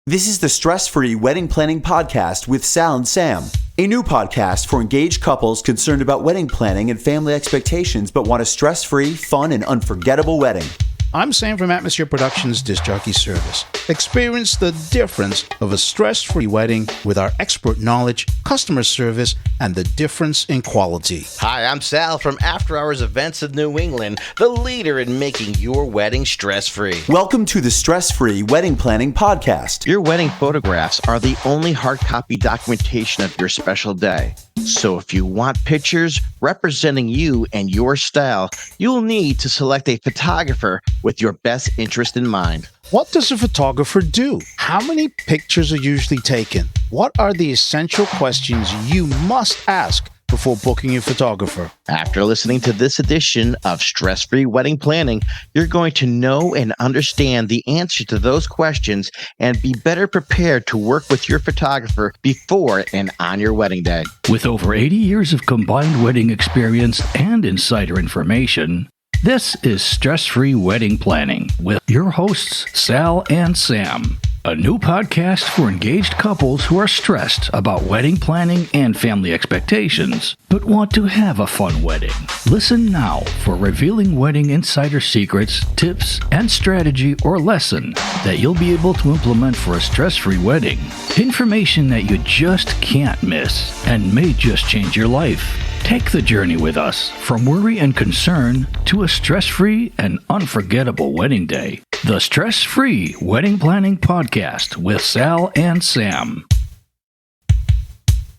This is the Stress-Free Wedding Planning Podcast with Sal and Sam, a new podcast for engaged couples concerned about wedding planning and family expectations but want a stress-free, fun, and unforgettable wedding. I'm Sam from Atmosphere Productions Disc Jockey Service. Experience the difference of a stress-free wedding with our expert knowledge, customer service, and the difference in quality. Hi, I'm Sal from After Hours Events of New England, the leader in making your wedding stress-free. Welcome to the Stress-Free Wedding Planning Podcast. Your wedding photographs are the only hard copy documentation of your special day. So if you want pictures representing you and your style, you'll need to select a photographer with your best interest in mind. What does a photographer do? How many pictures are usually taken? What are the essential questions you must ask before booking a photographer? After listening to this edition of Stress-Free Wedding Planning, you're going to know and understand the answer to those questions and be better prepared to work with your photographer before and on your wedding day. With over 80 years of combined wedding experience and insider information, this is Stress-Free Wedding Planning with your hosts, Sal and Sam, a new podcast for engaged couples who are stressed about wedding planning and family expectations, but want to have a fun wedding. Listen now for revealing wedding insider secrets, tips, and strategy or lesson that you'll be able to implement for a stress-free wedding. Information that you just can't miss and may just change your life. Take the journey with us from worry and concern to a stress-free and unforgettable wedding day. The Stress-Free Wedding Planning Podcast with Sal and Sam.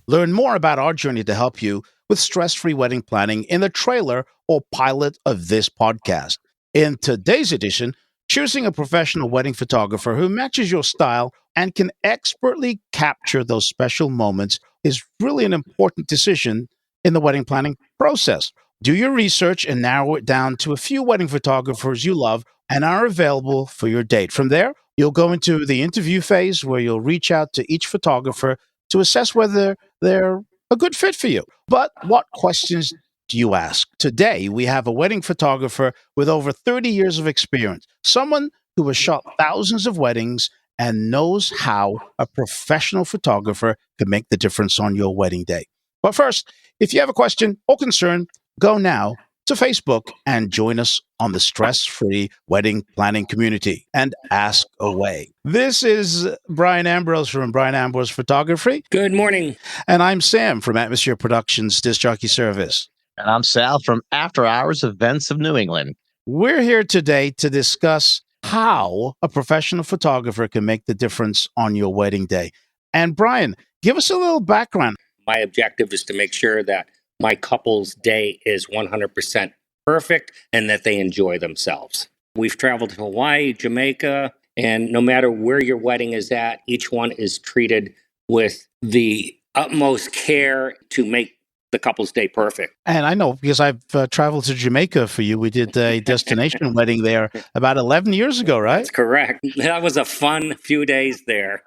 Learn more about our journey to help you with stress-free wedding planning in the trailer or pilot of this podcast. In today's edition, choosing a professional wedding photographer who matches your style and can expertly capture those special moments is really an important decision in the wedding planning process. Do your research and narrow it down to a few wedding photographers you love and are available for your date. From there, you'll go into the interview phase where you'll reach out to each photographer to assess whether they're a good fit for you. But what questions do you ask? Today, we have a wedding photographer with over 30 years of experience, someone who has shot thousands of weddings and knows how a professional photographer can make the difference on your wedding day. But first, if you have a question or concern, go now to Facebook and join us on the Stress-Free Wedding Planning community and ask away. This is Brian Ambrose from Brian Ambrose Photography. Good morning. And I'm Sam from Atmosphere Productions Disc Jockey Service. And I'm Sal from After Hours Events of New England. We're here today to discuss how a professional photographer can make the difference on your wedding day. And Brian, give us a little background. My objective is to make sure that my couple's day is 100% perfect and that they enjoy themselves. We've traveled to Hawaii, Jamaica, and no matter where your wedding is at, each one is treated with the utmost care to make the couple's day perfect. And I know because I've traveled to Jamaica for you. We did a destination wedding there about 11 years ago, right? That's correct. That was a fun few days there.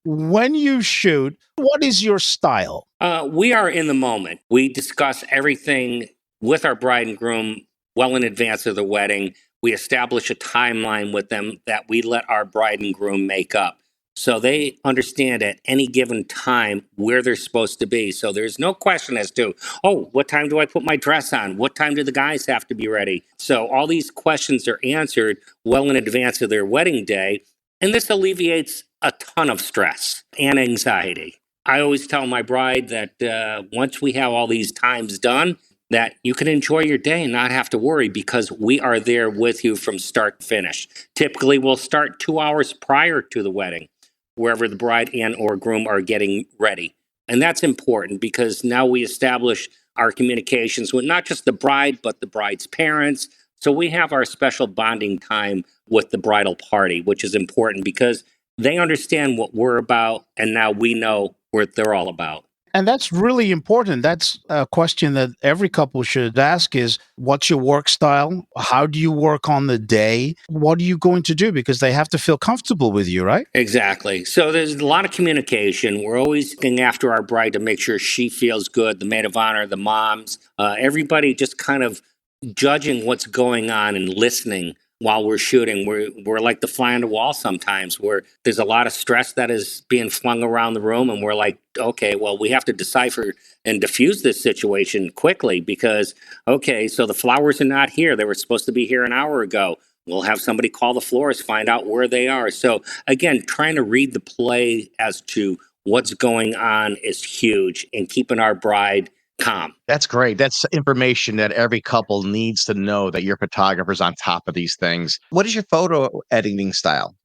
When you shoot, what is your style? We are in the moment. We discuss everything with our bride and groom well in advance of the wedding. We establish a timeline with them that we let our bride and groom make up. So they understand at any given time where they're supposed to be. So there's no question as to, oh, what time do I put my dress on? What time do the guys have to be ready? So all these questions are answered well in advance of their wedding day. And this alleviates a ton of stress and anxiety. I always tell my bride that once we have all these times done, that you can enjoy your day and not have to worry because we are there with you from start to finish. Typically, we'll start 2 hours prior to the wedding, wherever the bride and or groom are getting ready. And that's important because now we establish our communications with not just the bride, but the bride's parents. So we have our special bonding time with the bridal party, which is important because they understand what we're about, and now we know what they're all about. And that's really important. That's a question that every couple should ask is, what's your work style? How do you work on the day? What are you going to do? Because they have to feel comfortable with you, right? Exactly. So there's a lot of communication. We're always looking after our bride to make sure she feels good, the maid of honor, the moms, everybody just kind of judging what's going on and listening while we're shooting. We're like the fly on the wall sometimes, where there's a lot of stress that is being flung around the room, and we're like, okay, well, we have to decipher and diffuse this situation quickly because, okay, so the flowers are not here. They were supposed to be here an hour ago. We'll have somebody call the florist, find out where they are. So again, trying to read the play as to what's going on is huge, and keeping our bride calm. That's great. That's information that every couple needs to know, that your photographer's on top of these things. What is your photo editing style?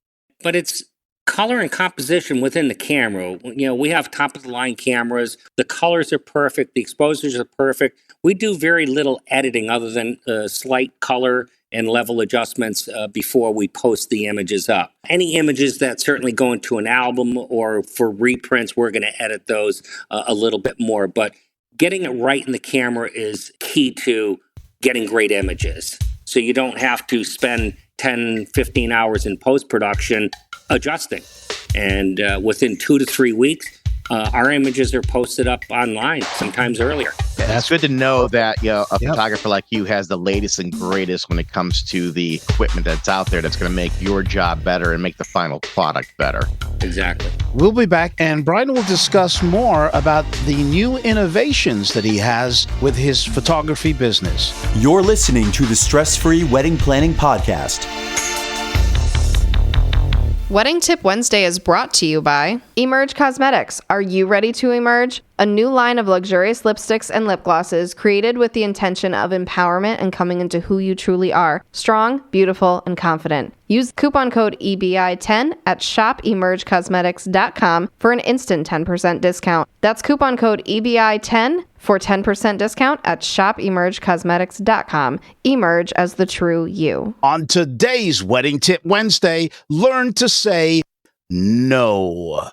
But it's color and composition within the camera. You know, we have top of the line cameras. The colors are perfect. The exposures are perfect. We do very little editing other than slight color and level adjustments before we post the images up. Any images that certainly go into an album or for reprints, we're going to edit those a little bit more. But getting it right in the camera is key to getting great images. So you don't have to spend 10, 15 hours in post-production adjusting. And within 2 to 3 weeks, our images are posted up online, sometimes earlier. That's good to know that a photographer like you has the latest and greatest when it comes to the equipment that's out there that's going to make your job better and make the final product better. Exactly. We'll be back, and Brian will discuss more about the new innovations that he has with his photography business. You're listening to the Stress Free Wedding Planning Podcast. Wedding Tip Wednesday is brought to you by Emerge Cosmetics. Are you ready to emerge? A new line of luxurious lipsticks and lip glosses created with the intention of empowerment and coming into who you truly are. Strong, beautiful, and confident. Use coupon code EBI10 at shopemergecosmetics.com for an instant 10% discount. That's coupon code EBI10 for 10% discount at shopemergecosmetics.com. Emerge as the true you. On today's Wedding Tip Wednesday, learn to say no.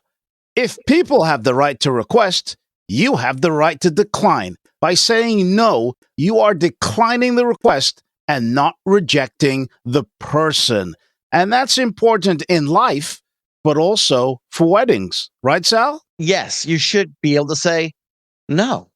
If people have the right to request, you have the right to decline. By saying no, you are declining the request and not rejecting the person. And that's important in life, but also for weddings. Right, Sal? Yes, you should be able to say no.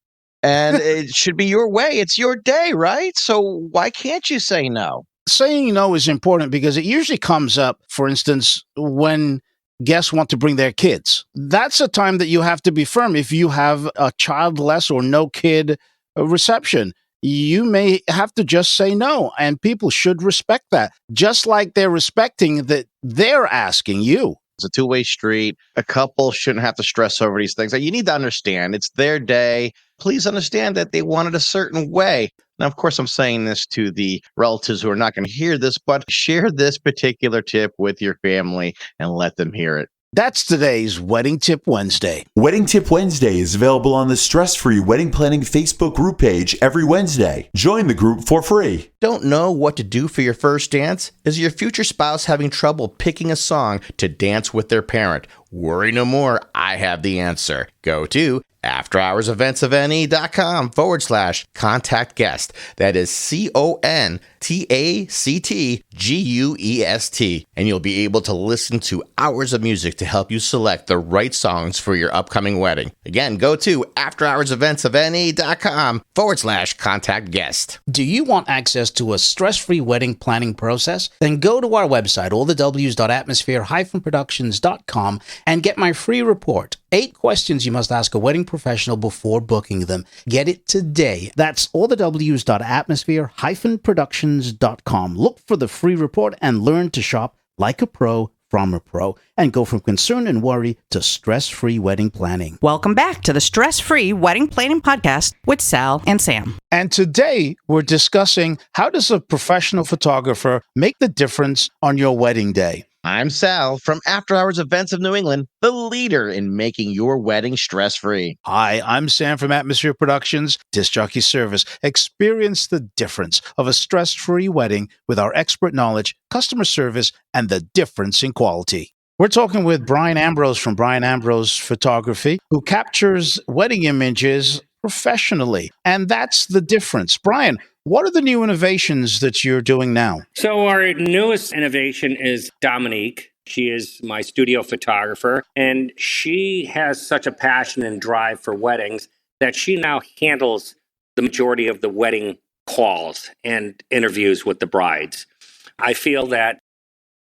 And it should be your way. It's your day, right? So why can't you say no? Saying no is important because it usually comes up, for instance, when guests want to bring their kids. That's a time that you have to be firm. If you have a childless or no kid reception, you may have to just say no, and people should respect that, just like they're respecting that they're asking you. It's a two-way street. A couple shouldn't have to stress over these things. You need to understand it's their day. Please understand that they want it a certain way. Now, of course, I'm saying this to the relatives who are not going to hear this, but share this particular tip with your family and let them hear it. That's today's Wedding Tip Wednesday. Wedding Tip Wednesday is available on the Stress Free Wedding Planning Facebook group page every Wednesday. Join the group for free. Don't know what to do for your first dance? Is your future spouse having trouble picking a song to dance with their parent? Worry no more. I have the answer. Go to afterhoursevents.com/contact guest. That is CONTACTGUEST. And you'll be able to listen to hours of music to help you select the right songs for your upcoming wedding. Again, go to afterhoursevents.com/contact guest. Do you want access to a stress-free wedding planning process? Then go to our website, allthews.atmosphere-productions.com, and get my free report, 8 questions you must ask a wedding professional before booking them. Get it today. That's allthews.atmosphere-productions.com. Look for the free report and learn to shop like a pro from a pro, and go from concern and worry to stress-free wedding planning. Welcome back to the Stress Free Wedding Planning Podcast with Sal and Sam. And today we're discussing, how does a professional photographer make the difference on your wedding day? I'm Sal from After Hours Events of New England, the leader in making your wedding stress-free. Hi, I'm Sam from Atmosphere Productions, Disc Jockey Service. Experience the difference of a stress-free wedding with our expert knowledge, customer service, and the difference in quality. We're talking with Brian Ambrose from Brian Ambrose Photography, who captures wedding images professionally. And that's the difference. Brian, what are the new innovations that you're doing now? So our newest innovation is Dominique. She is my studio photographer, and she has such a passion and drive for weddings that she now handles the majority of the wedding calls and interviews with the brides. I feel that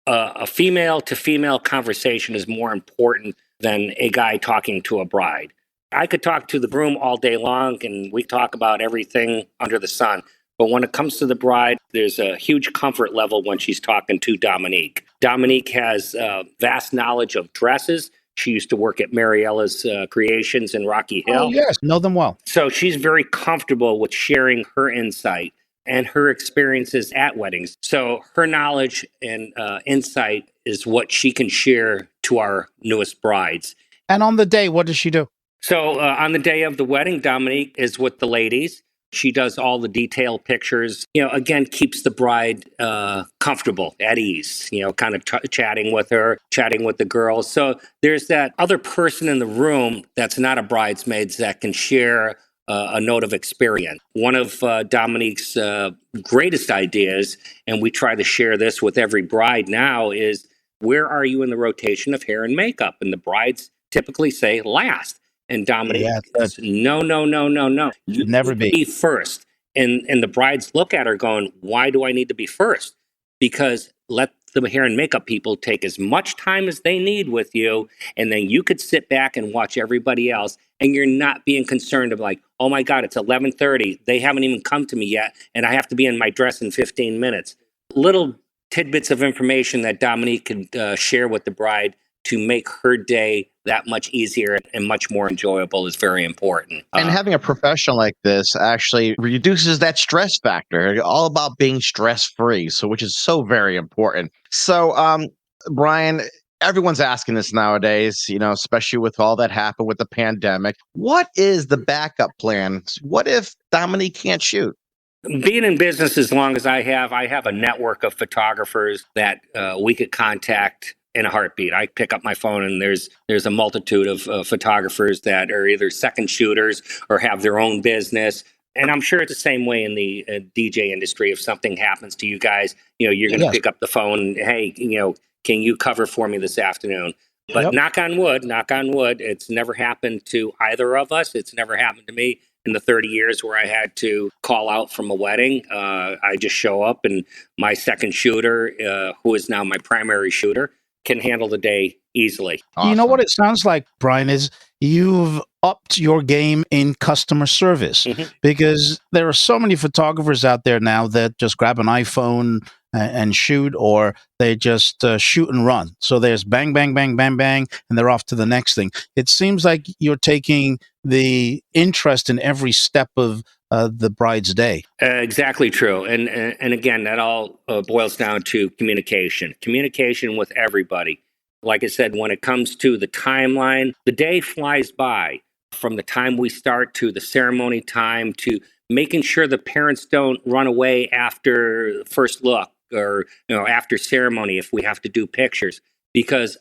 a female to female conversation is more important than a guy talking to a bride. I could talk to the groom all day long and we talk about everything under the sun. But when it comes to the bride, there's a huge comfort level when she's talking to Dominique. Dominique has vast knowledge of dresses. She used to work at Mariella's Creations in Rocky Hill. Oh, yes. Know them well. So she's very comfortable with sharing her insight and her experiences at weddings. So her knowledge and insight is what she can share to our newest brides. And on the day, what does she do? So on the day of the wedding, Dominique is with the ladies. She does all the detailed pictures, again, keeps the bride comfortable, at ease, kind of chatting with her, chatting with the girls. So there's that other person in the room that's not a bridesmaid that can share a note of experience. One of Dominique's greatest ideas, and we try to share this with every bride now, is where are you in the rotation of hair and makeup? And the brides typically say last. And Dominique says, no. You never need to be first. And the brides look at her going, why do I need to be first? Because let the hair and makeup people take as much time as they need with you. And then you could sit back and watch everybody else. And you're not being concerned of like, oh my God, it's 11:30. They haven't even come to me yet. And I have to be in my dress in 15 minutes. Little tidbits of information that Dominique could share with the bride to make her day that much easier and much more enjoyable is very important. And having a professional like this actually reduces that stress factor. All about being stress-free, so which is so very important. So, Brian, everyone's asking this nowadays, especially with all that happened with the pandemic. What is the backup plan? What if Dominique can't shoot? Being in business as long as I have a network of photographers that we could contact in a heartbeat. I pick up my phone and there's a multitude of photographers that are either second shooters or have their own business. And I'm sure it's the same way in the DJ industry. If something happens to you guys, you're going to pick up the phone and, hey, can you cover for me this afternoon? But knock on wood, it's never happened to either of us. It's never happened to me in the 30 years where I had to call out from a wedding. I just show up and my second shooter, who is now my primary shooter, can handle the day easily. Awesome. You know what it sounds like, Brian, is you've upped your game in customer service because there are so many photographers out there now that just grab an iPhone and shoot, or they just shoot and run. So there's bang, bang, bang, bang, bang, and they're off to the next thing. It seems like you're taking the interest in every step of the bride's day. Exactly true. And again, that all boils down to communication with everybody. Like I said, when it comes to the timeline, the day flies by from the time we start to the ceremony time to making sure the parents don't run away after first look or after ceremony if we have to do pictures, because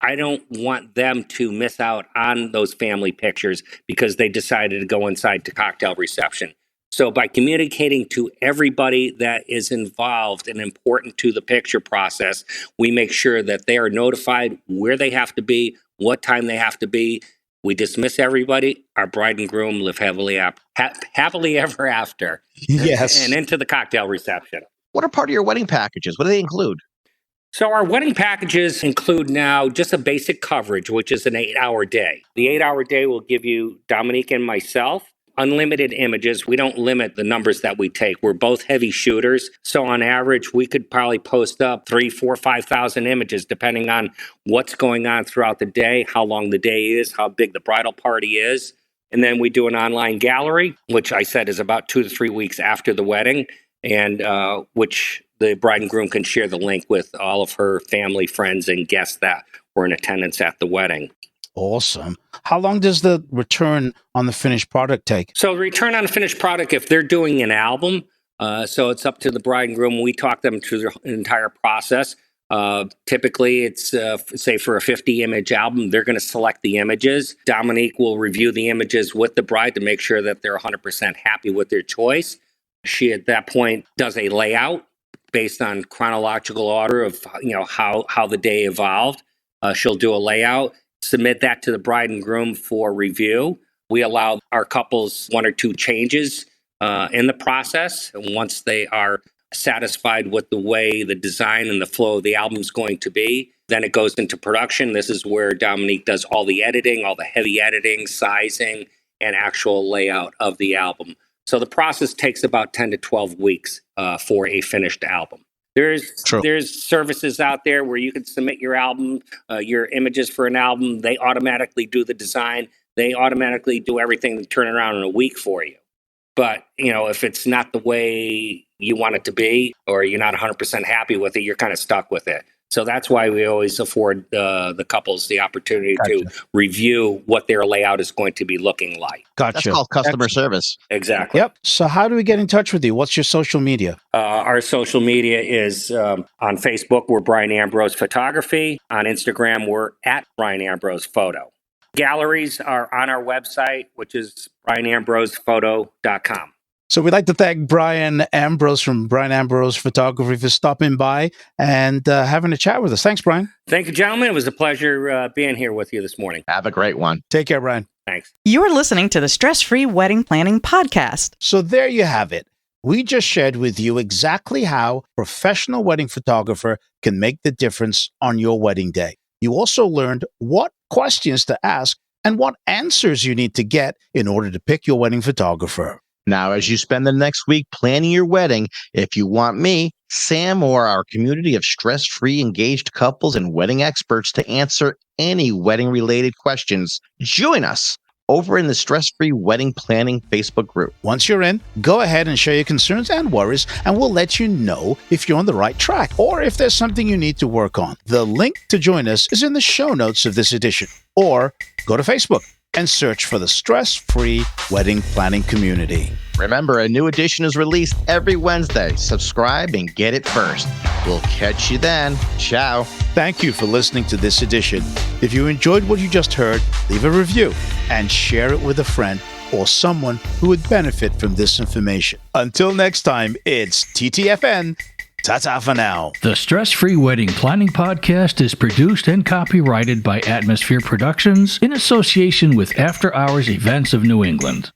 I don't want them to miss out on those family pictures because they decided to go inside to cocktail reception. So by communicating to everybody that is involved and important to the picture process, we make sure that they are notified where they have to be, what time they have to be. We dismiss everybody. Our bride and groom live happily ever after. Yes. And into the cocktail reception. What are part of your wedding packages? What do they include? So our wedding packages include now just a basic coverage, which is an 8-hour day. The 8-hour day will give you Dominique and myself unlimited images. We don't limit the numbers that we take. We're both heavy shooters. So on average, we could probably post up 3, 4, 5,000 images, depending on what's going on throughout the day, how long the day is, how big the bridal party is. And then we do an online gallery, which I said is about 2 to 3 weeks after the wedding, and which the bride and groom can share the link with all of her family, friends, and guests that were in attendance at the wedding. Awesome. How long does the return on the finished product take? So the return on the finished product, if they're doing an album, so it's up to the bride and groom. We talk them through the entire process. Typically, it's, say, for a 50-image album, they're going to select the images. Dominique will review the images with the bride to make sure that they're 100% happy with their choice. She, at that point, does a layout based on chronological order of how the day evolved. She'll do a layout, submit that to the bride and groom for review. We allow our couples 1 or 2 changes in the process. And once they are satisfied with the way the design and the flow of the album is going to be, then it goes into production. This is where Dominique does all the editing, all the heavy editing, sizing, and actual layout of the album. So the process takes about 10 to 12 weeks for a finished album. There's services out there where you can submit your album, your images for an album. They automatically do the design. They automatically do everything and turn it around in a week for you. But, if it's not the way you want it to be, or you're not 100% happy with it, you're kind of stuck with it. So that's why we always afford the couples the opportunity to review what their layout is going to be looking like. Gotcha. That's called customer service. Exactly. Yep. So how do we get in touch with you? What's your social media? Our social media is on Facebook, we're Brian Ambrose Photography. On Instagram, we're at Brian Ambrose Photo. Galleries are on our website, which is brianambrosephoto.com. So we'd like to thank Brian Ambrose from Brian Ambrose Photography for stopping by and having a chat with us. Thanks, Brian. Thank you, gentlemen. It was a pleasure being here with you this morning. Have a great one. Take care, Brian. Thanks. You're listening to the Stress Free Wedding Planning Podcast. So there you have it. We just shared with you exactly how a professional wedding photographer can make the difference on your wedding day. You also learned what questions to ask and what answers you need to get in order to pick your wedding photographer. Now, as you spend the next week planning your wedding, if you want me, Sam, or our community of stress-free engaged couples and wedding experts to answer any wedding-related questions, join us over in the Stress-Free Wedding Planning Facebook group. Once you're in, go ahead and share your concerns and worries, and we'll let you know if you're on the right track or if there's something you need to work on. The link to join us is in the show notes of this edition, or go to Facebook and search for the Stress-Free Wedding Planning Community. Remember, a new edition is released every Wednesday. Subscribe and get it first. We'll catch you then. Ciao. Thank you for listening to this edition. If you enjoyed what you just heard, leave a review and share it with a friend or someone who would benefit from this information. Until next time, it's TTFN. Ta-ta for now. The Stress Free Wedding Planning Podcast is produced and copyrighted by Atmosphere Productions in association with After Hours Events of New England.